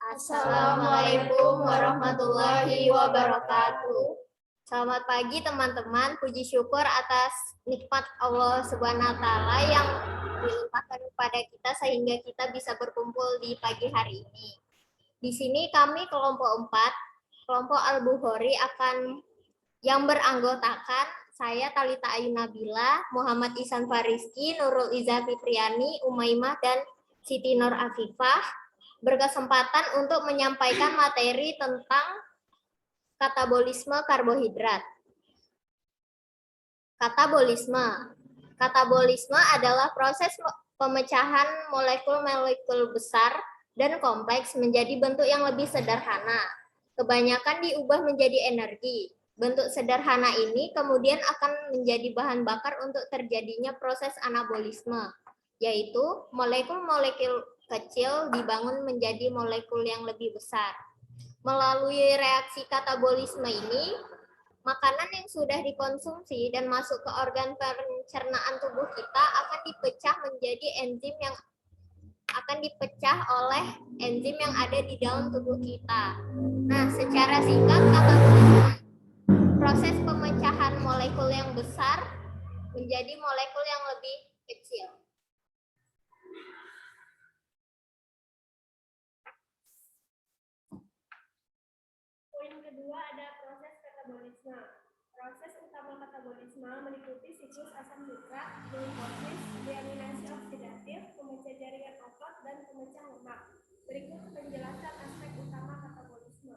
Assalamualaikum warahmatullahi wabarakatuh. Selamat pagi teman-teman. Puji syukur atas nikmat Allah Subhanahu wa taala yang dilimpahkan kepada kita sehingga kita bisa berkumpul di pagi hari ini. Di sini kami kelompok 4, kelompok Al-Bukhari yang beranggotakan saya Talita Ayu Nabila, Muhammad Ihsan Fariski, Nurul Izzah Fitriani, Umaymah dan Siti Nur Afifah berkesempatan untuk menyampaikan materi tentang katabolisme karbohidrat. Katabolisme adalah proses pemecahan molekul-molekul besar dan kompleks menjadi bentuk yang lebih sederhana. Kebanyakan diubah menjadi energi. Bentuk sederhana ini kemudian akan menjadi bahan bakar untuk terjadinya proses anabolisme, yaitu molekul-molekul kecil dibangun menjadi molekul yang lebih besar. Melalui reaksi katabolisme ini, makanan yang sudah dikonsumsi dan masuk ke organ pencernaan tubuh kita akan dipecah menjadi enzim yang akan dipecah oleh enzim yang ada di dalam tubuh kita. Nah, secara singkat, katabolisme proses pemecahan molekul yang besar menjadi molekul yang lebih kecil. Poin kedua ada proses katabolisme. Proses utama katabolisme meliputi siklus asam nitrat, glukosis, deaminasi oksidatif, pemecah jaringan otot, dan pemecah lemak. Berikut penjelasan aspek utama katabolisme.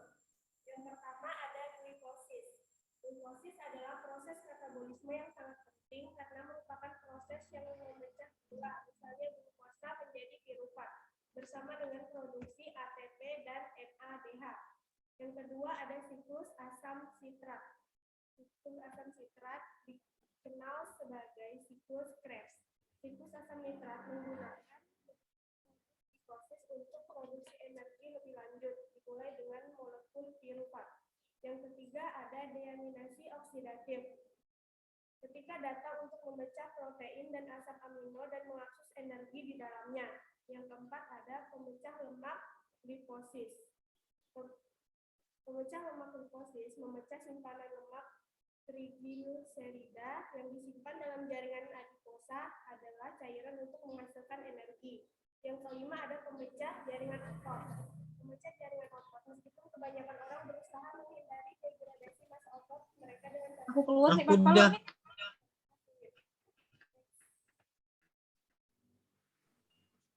Yang pertama ada glikosis. Glikosis adalah proses katabolisme yang sangat penting karena merupakan proses yang memecah gula, misalnya glukosa menjadi pirufat, bersama dengan produksi ATP dan NADH. Yang kedua ada siklus asam sitrat. Siklus asam sitrat dikenal sebagai siklus Krebs. Siklus asam nitrat menggunakan glikosis untuk produksi energi lebih lanjut, dimulai dengan molekul pirufat. Yang ketiga ada deaminasi oksidatif. Ketika datang untuk memecah protein dan asam amino dan mengakses energi di dalamnya. Yang keempat ada pemecah lemak glikosis. Pemecah lemak glikosis memecah simpanan lemak trigliserida yang disimpan dalam jaringan adiposa adalah cairan untuk menghasilkan energi. Yang kelima ada pemecah jaringan otot. Pemecah jaringan otot, meskipun kebanyakan orang berusaha menghindari degradasi massa otot mereka dengan cara aku keluar nih Pak.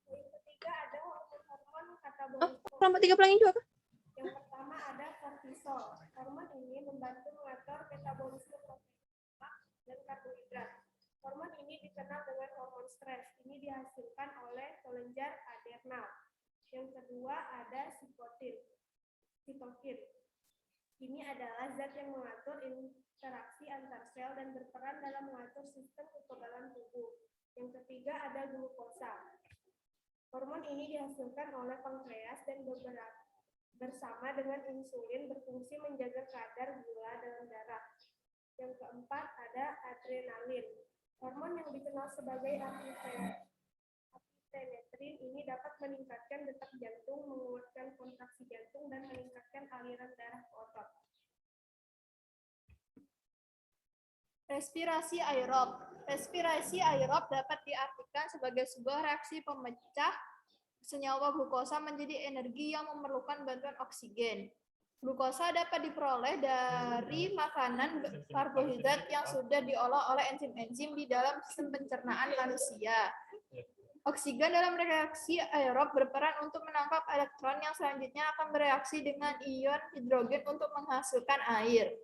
Yang ketiga ada hormon katabolisme. Selama 3 pelangin juga Kak? Yang pertama ada kortisol. Hormon ini membantu mengatur metabolisme protein dan karbohidrat. Hormon ini dikenal dengan hormon stres. Ini dihasilkan oleh kelenjar adrenal. Yang kedua ada sitokin. Ini adalah zat yang mengatur interaksi antar sel dan berperan dalam mengatur sistem kekebalan tubuh. Yang ketiga ada glukosa. Hormon ini dihasilkan oleh pankreas dan bersama dengan insulin berfungsi menjaga kadar gula dalam darah. Yang keempat ada adrenalin. Hormon yang dikenal sebagai epinefrin ini dapat meningkatkan detak jantung, menguatkan kontraksi jantung, dan meningkatkan aliran darah ke otot. Respirasi aerob. Respirasi aerob dapat diartikan sebagai sebuah reaksi pemecah senyawa glukosa menjadi energi yang memerlukan bantuan oksigen. Glukosa dapat diperoleh dari makanan karbohidrat yang sudah diolah oleh enzim-enzim di dalam sistem pencernaan manusia. Oksigen dalam reaksi aerob berperan untuk menangkap elektron yang selanjutnya akan bereaksi dengan ion hidrogen untuk menghasilkan air.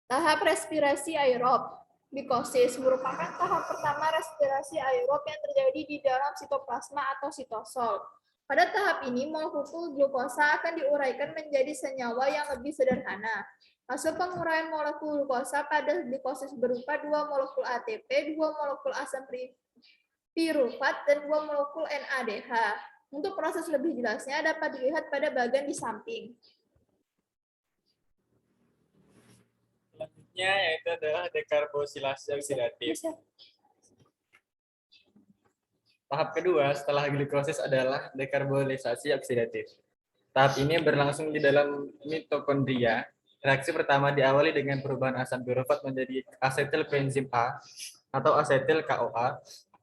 Tahap respirasi aerob. Glikosis merupakan tahap pertama respirasi aerob yang terjadi di dalam sitoplasma atau sitosol. Pada tahap ini, molekul glukosa akan diuraikan menjadi senyawa yang lebih sederhana. Hasil penguraian molekul glukosa pada glikosis berupa 2 molekul ATP, 2 molekul asam pirufat, dan 2 molekul NADH. Untuk proses lebih jelasnya dapat dilihat pada bagian di samping. selanjutnya yaitu adalah dekarbosilasi oksidatif. Tahap kedua setelah glikosis adalah dekarbolisasi oksidatif. Tahap ini berlangsung di dalam mitokondria. Reaksi pertama diawali dengan perubahan asam pirufat menjadi asetil koenzim A atau asetil KOA.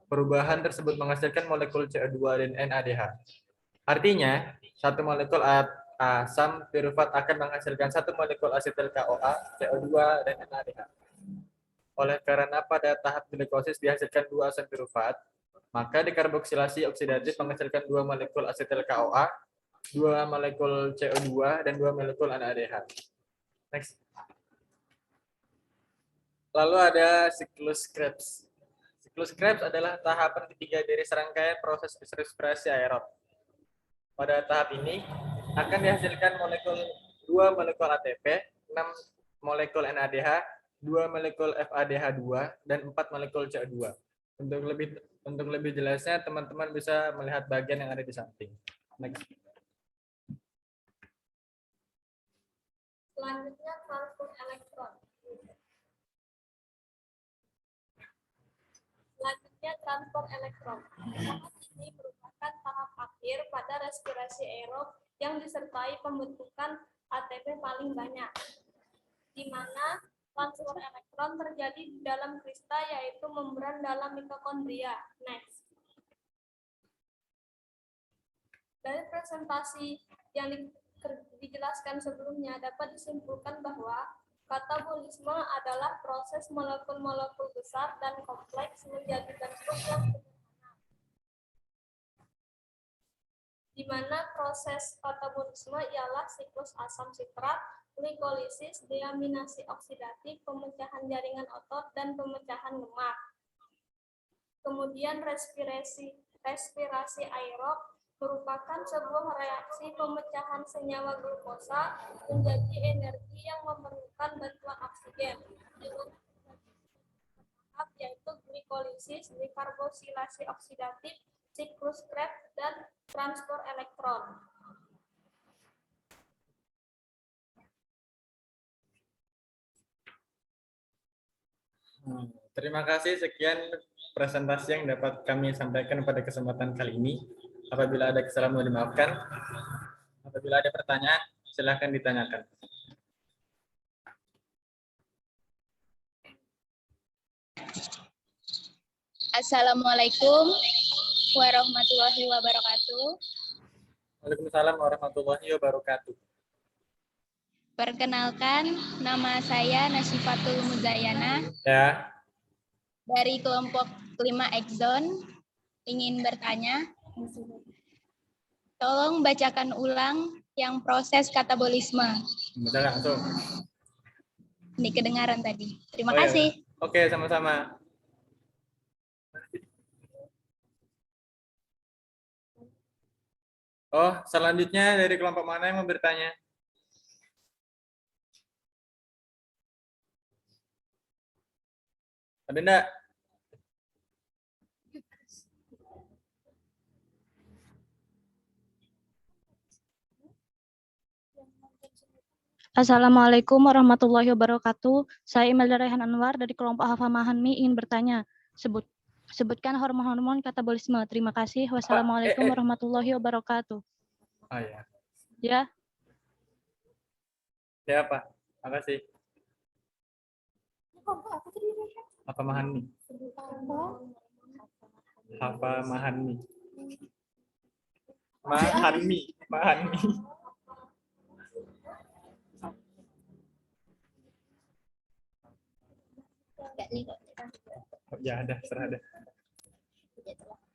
Perubahan tersebut menghasilkan molekul CO2 dan NADH. Artinya, satu molekul asam pirufat akan menghasilkan satu molekul asetil KOA, CO2, dan NADH. Oleh karena pada tahap glikosis dihasilkan dua asam pirufat, maka dekarboksilasi oksidatif menghasilkan dua molekul asetil KOA, dua molekul CO2, dan dua molekul NADH. Next. Lalu ada siklus Krebs. Siklus Krebs adalah tahapan ketiga dari serangkaian proses respirasi aerob. Pada tahap ini akan dihasilkan dua molekul ATP, 6 molekul NADH, 2 molekul FADH2, dan 4 molekul CO2. Untuk lebih jelasnya, teman-teman bisa melihat bagian yang ada di samping. Next. Selanjutnya transport elektron. Tahap ini merupakan tahap akhir pada respirasi aerob yang disertai pembentukan ATP paling banyak, di mana transfer elektron terjadi di dalam kristal yaitu membran dalam mitokondria. Next. Dari presentasi yang dijelaskan sebelumnya dapat disimpulkan bahwa katabolisme adalah proses molekul-molekul besar dan kompleks menjadi bentuk yang sederhana, di mana proses katabolisme ialah siklus asam sitrat, glikolisis, deaminasi oksidatif, pemecahan jaringan otot, dan pemecahan lemak. Kemudian respirasi aerob merupakan sebuah reaksi pemecahan senyawa glukosa menjadi energi yang memerlukan bantuan oksigen, yaitu glikolisis, dekarboksilasi oksidatif, siklus Krebs, dan transport elektron. Terima kasih, sekian presentasi yang dapat kami sampaikan pada kesempatan kali ini. Apabila ada kesalahan mohon dimaafkan. Apabila ada pertanyaan, silakan ditanyakan. Assalamualaikum warahmatullahi wabarakatuh. Waalaikumsalam warahmatullahi wabarakatuh. Perkenalkan, nama saya Nasifatul Muzayana Ya. dari kelompok 5 Exxon. Ingin bertanya, tolong bacakan ulang yang proses katabolisme. Bisa langsung. Ini kedengaran tadi. Terima Oh, kasih. ya. Oke, sama-sama. Oh, selanjutnya dari kelompok mana yang mau bertanya? Ada enggak? Assalamualaikum warahmatullahi wabarakatuh. Saya Imelda Rehan Anwar dari kelompok Hafa Mahanmi ingin bertanya. Sebutkan hormon-hormon katabolisme. Terima kasih. Wassalamualaikum warahmatullahi wabarakatuh. Oh ya. Ya. Ya, Pak. Makasih. Hafa Mahanmi. Hafa Mahanmi. Mahanmi. Ya, ada, serah ada.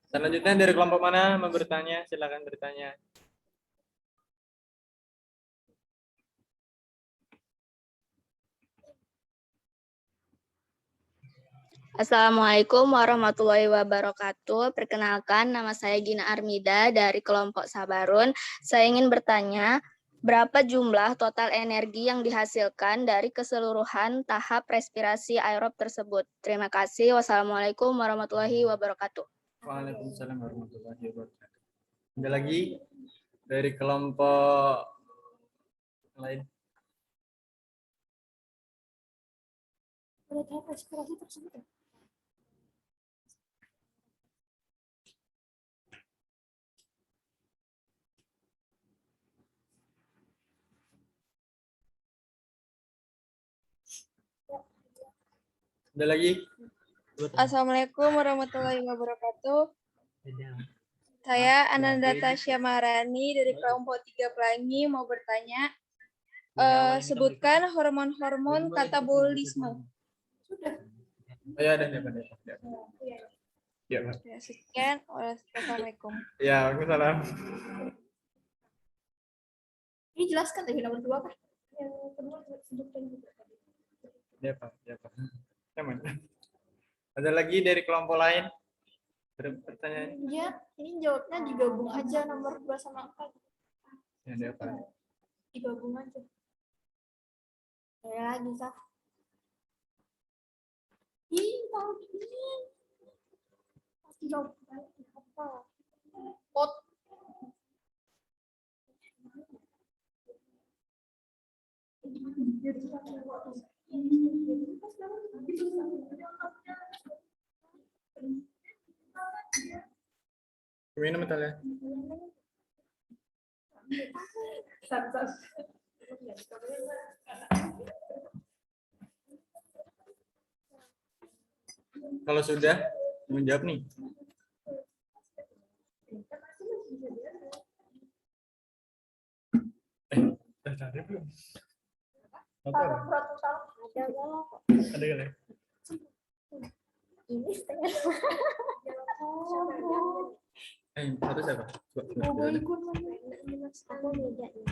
Selanjutnya dari kelompok mana mau bertanya? Silakan bertanya. Assalamualaikum warahmatullahi wabarakatuh. Perkenalkan, nama saya Gina Armida dari kelompok Sabarun. Saya ingin bertanya, berapa jumlah total energi yang dihasilkan dari keseluruhan tahap respirasi aerob tersebut? Terima kasih. Wassalamualaikum warahmatullahi wabarakatuh. Waalaikumsalam warahmatullahi wabarakatuh. Ada lagi dari kelompok lain? Pada tahap respirasi tersebut. Ada lagi? Assalamualaikum warahmatullahi wabarakatuh. Saya Ananda Tasya Maharani dari kelompok 3 Pelangi mau bertanya. Sebutkan hormon-hormon katabolisme. Ya, ada. Ya, Pak. Ya, sekian. Wassalamualaikum. Ya, waalaikumsalam. Ini jelaskan tadi nomor 2 kan? Yang kedua sebutkan juga tadi. Ya, Pak. Yang mana? Ada lagi dari kelompok lain? Pertanyaan? Ya, ini jawabnya digabung aja nomor 2 sama 4. Ya, ada apa? Digabung aja. Ya, bisa. Ih, tahu ini. Pasti jawab apa? Pot. Minum betul ya? Kalau sudah menjawab nih. Ada belum? Apa? Ada kan ya? Ini setengah. Satu siapa? Coba. Aku beda nih.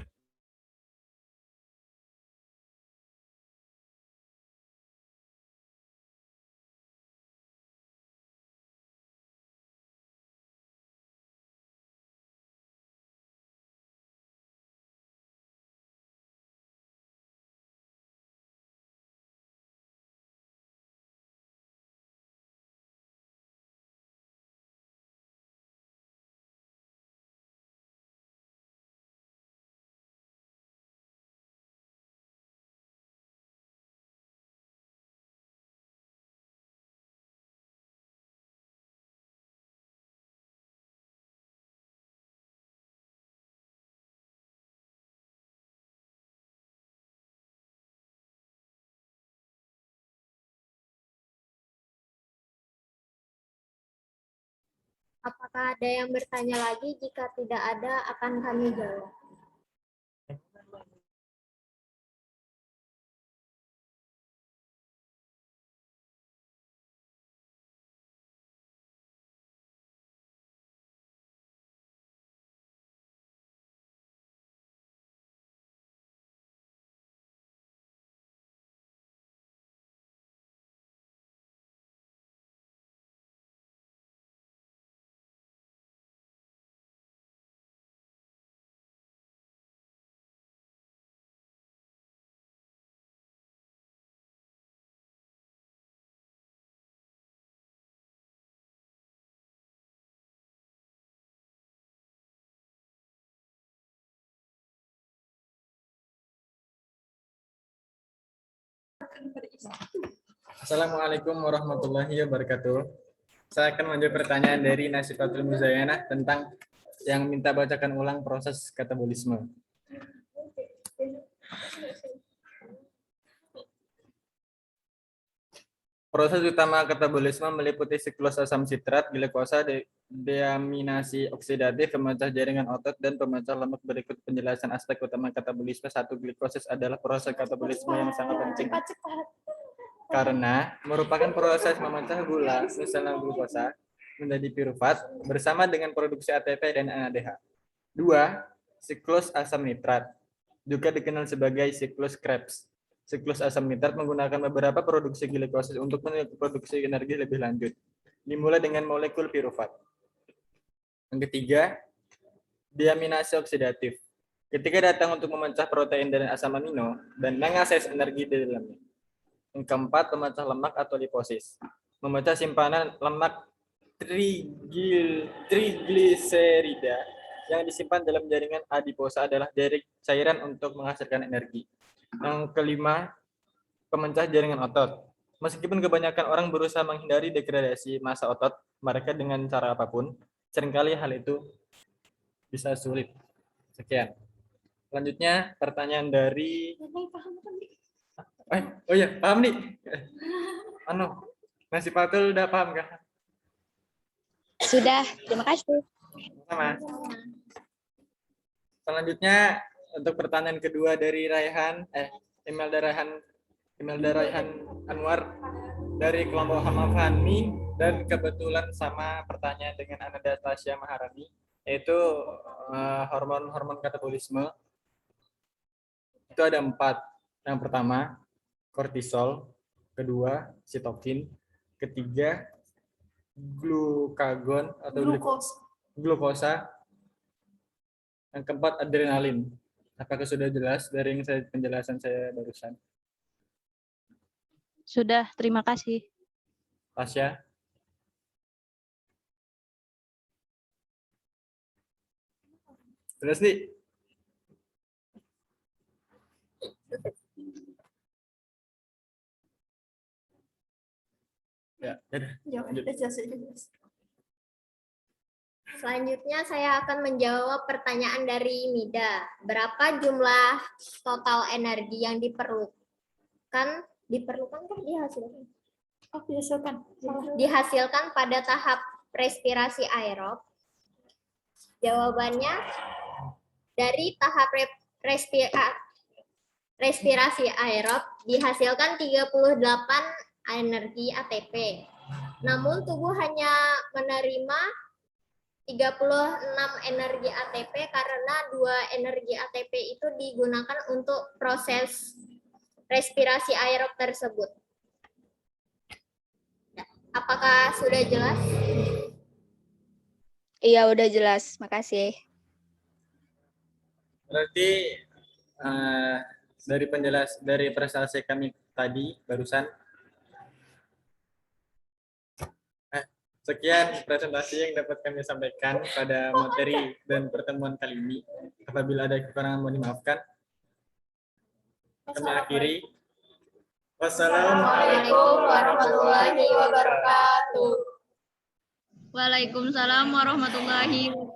Apakah ada yang bertanya lagi? Jika tidak ada, akan kami jawab. Assalamualaikum warahmatullahi wabarakatuh. Saya akan menjawab pertanyaan dari Nasifatul Muzayanah tentang yang minta bacakan ulang proses katabolisme. Proses utama katabolisme meliputi siklus asam sitrat, glukosa, deaminasi oksidatif, pemecah jaringan otot, dan pemecah lemak. Berikut penjelasan aspek utama katabolisme. 1. Glikosis adalah proses katabolisme yang sangat penting karena merupakan proses memecah gula, misalnya glukosa, menjadi piruvat bersama dengan produksi ATP dan NADH. 2. Siklus asam nitrat, juga dikenal sebagai siklus Krebs. Siklus asam nitrat menggunakan beberapa produksi glikosis untuk memproduksi energi lebih lanjut, dimulai dengan molekul piruvat. Yang ketiga, deaminasi oksidatif. Ketika datang untuk memecah protein dan asam amino dan mengakses energi di dalamnya. Yang keempat, pemecah lemak atau liposis. Memecah simpanan lemak trigliserida yang disimpan dalam jaringan adiposa adalah cairan untuk menghasilkan energi. Yang kelima, pemecah jaringan otot. Meskipun kebanyakan orang berusaha menghindari degradasi massa otot mereka dengan cara apapun, seringkali hal itu bisa sulit. Sekian. Selanjutnya pertanyaan dari oh iya, paham nih. Nasi patul udah paham kah? Sudah, terima kasih. Sama. Selanjutnya untuk pertanyaan kedua dari Imelda Raihan Anwar dari kelompok Hama Fahmi, dan kebetulan sama pertanyaan dengan Ananda Tasya Maharani, yaitu hormon-hormon katabolisme. Itu ada 4. Yang pertama kortisol, kedua sitokin, ketiga glukagon atau glukosa, yang keempat adrenalin. Apakah sudah jelas dari penjelasan saya barusan? Sudah, terima kasih. Tasya? Jelas nih? Ya, Selanjutnya saya akan menjawab pertanyaan dari Mida. Berapa jumlah total energi yang diperlukan dihasilkan pada tahap respirasi aerob? Jawabannya, dari tahap respirasi aerob dihasilkan 38 energi ATP. Namun tubuh hanya menerima 36 energi ATP karena 2 energi ATP itu digunakan untuk proses respirasi aerob tersebut. Apakah sudah jelas? Iya, udah jelas. Makasih. Berarti dari presentasi kami tadi barusan, sekian presentasi yang dapat kami sampaikan pada materi dan pertemuan kali ini. Apabila ada kekurangan mohon dimaafkan. Kami akhiri. Wassalamualaikum warahmatullahi wabarakatuh. Waalaikumsalam warahmatullahi wabarakatuh.